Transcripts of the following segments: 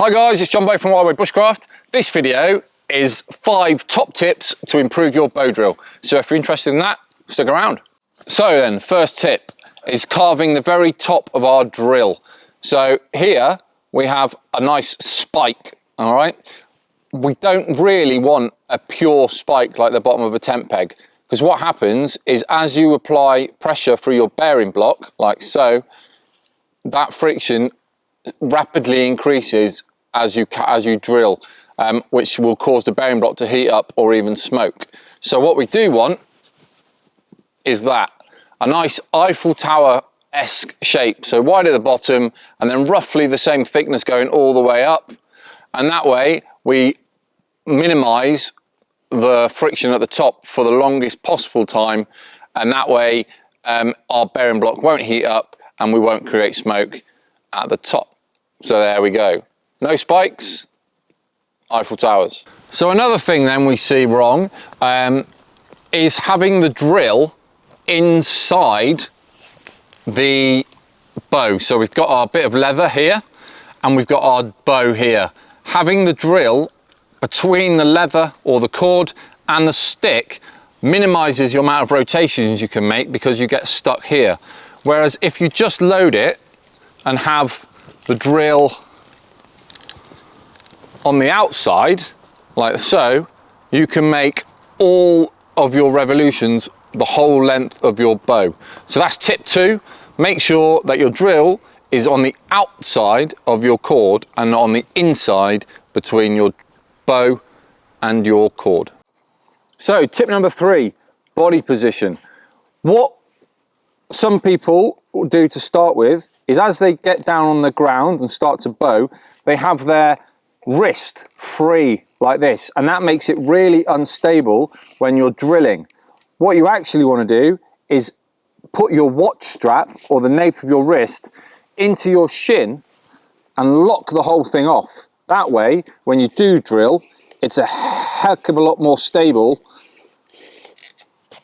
Hi guys, it's John Bow from Wildway Bushcraft. This video is 5 top tips to improve your bow drill. So if you're interested in that, stick around. So then, first tip is carving the very top of our drill. So here we have a nice spike, all right? We don't really want a pure spike like the bottom of a tent peg, because what happens is as you apply pressure through your bearing block, like so, that friction rapidly increases as you drill, which will cause the bearing block to heat up or even smoke. So what we do want is that, a nice Eiffel Tower-esque shape, so wide at the bottom and then roughly the same thickness going all the way up, and that way we minimize the friction at the top for the longest possible time, and that way our bearing block won't heat up and we won't create smoke at the top. So there we go. No spikes, Eiffel Towers. So another thing then we see wrong is having the drill inside the bow. So we've got our bit of leather here and we've got our bow here. Having the drill between the leather or the cord and the stick minimizes your amount of rotations you can make because you get stuck here. Whereas if you just load it and have the drill on the outside, like so, you can make all of your revolutions the whole length of your bow. So that's tip 2. Make sure that your drill is on the outside of your cord and not on the inside between your bow and your cord. So tip number 3, body position. What some people do to start with is as they get down on the ground and start to bow, they have their wrist free like this, and that makes it really unstable when you're drilling. What you actually want to do is put your watch strap or the nape of your wrist into your shin and lock the whole thing off. That way, when you do drill, it's a heck of a lot more stable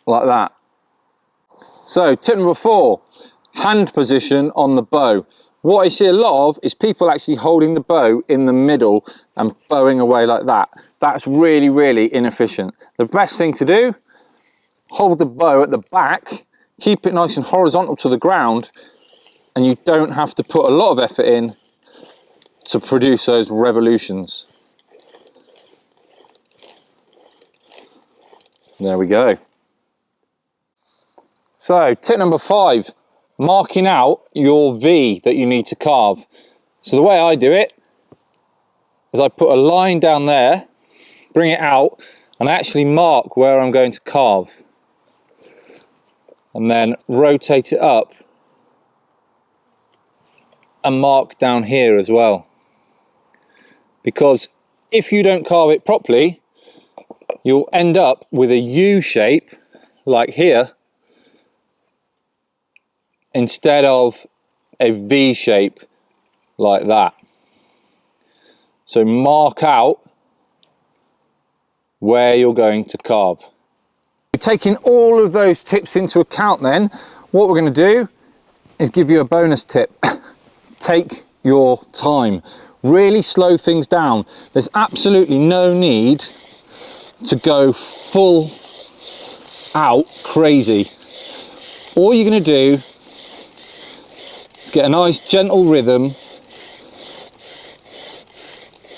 like that. So tip number 4, hand position on the bow. What I see a lot of is people actually holding the bow in the middle and bowing away like that. That's really, really inefficient. The best thing to do, hold the bow at the back, keep it nice and horizontal to the ground, and you don't have to put a lot of effort in to produce those revolutions. There we go. So tip number 5, marking out your V that you need to carve. So the way I do it is I put a line down there, bring it out, and actually mark where I'm going to carve. And then rotate it up and mark down here as well. Because if you don't carve it properly, you'll end up with a U shape like here instead of a V shape like that. So mark out where you're going to carve. Taking all of those tips into account then, what we're going to do is give you a bonus tip. Take your time. Really slow things down. There's absolutely no need to go full out crazy. All you're going to do is get a nice gentle rhythm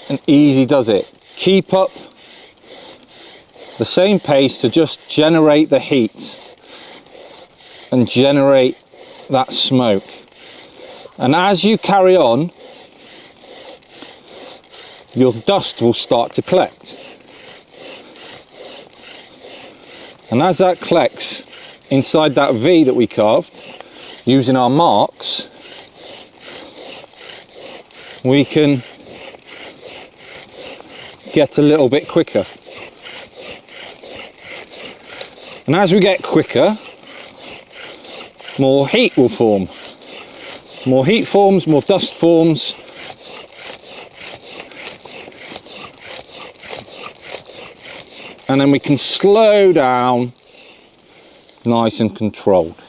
and easy does it. Keep up the same pace to just generate the heat and generate that smoke. And as you carry on, your dust will start to collect. And as that collects inside that V that we carved, using our marks, we can get a little bit quicker. And as we get quicker, more heat will form. More heat forms, more dust forms. And then we can slow down nice and controlled.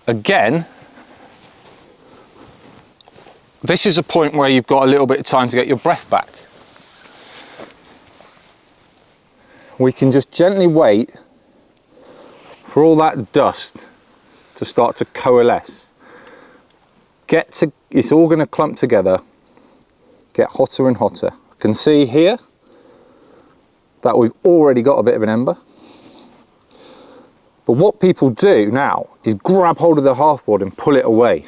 Again, this is a point where you've got a little bit of time to get your breath back. We can just gently wait for all that dust to start to coalesce. It's all going to clump together, get hotter and hotter. I can see here that we've already got a bit of an ember. But what people do now is grab hold of the hearthboard and pull it away.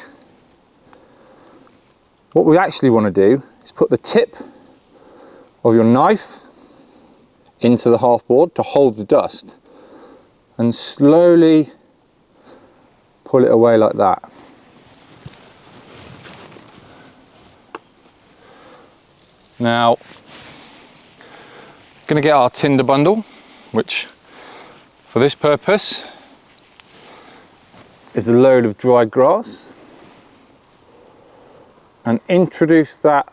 What we actually want to do is put the tip of your knife into the hearthboard to hold the dust and slowly pull it away like that. Now, going to get our tinder bundle, which for this purpose is a load of dried grass, and introduce that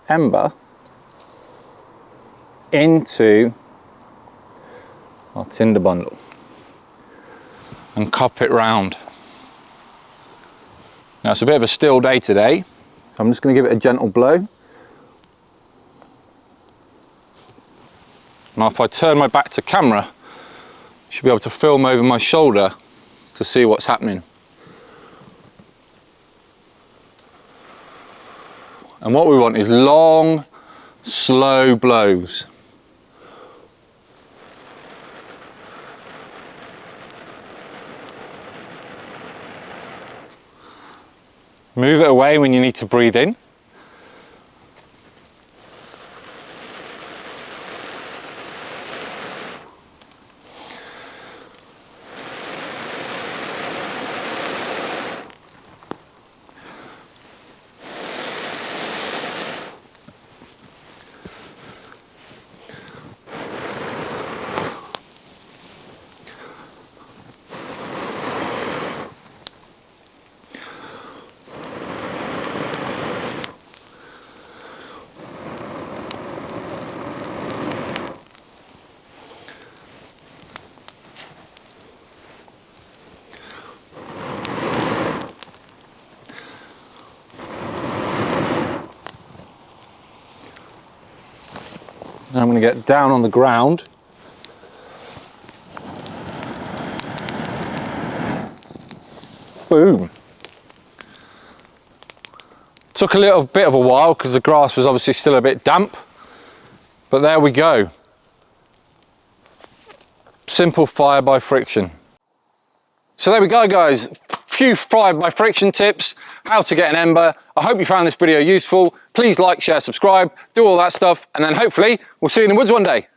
ember into our tinder bundle and cup it round. Now it's a bit of a still day today. I'm just going to give it a gentle blow. Now if I turn my back to camera, I should be able to film over my shoulder to see what's happening. And what we want is long, slow blows. Move it away when you need to breathe in. Now I'm going to get down on the ground. Boom. Took a little bit of a while because the grass was obviously still a bit damp, but there we go. Simple fire by friction. So there we go, guys. Few fire by friction tips, how to get an ember. I hope you found this video useful. Please like, share, subscribe, do all that stuff, and then hopefully we'll see you in the woods one day.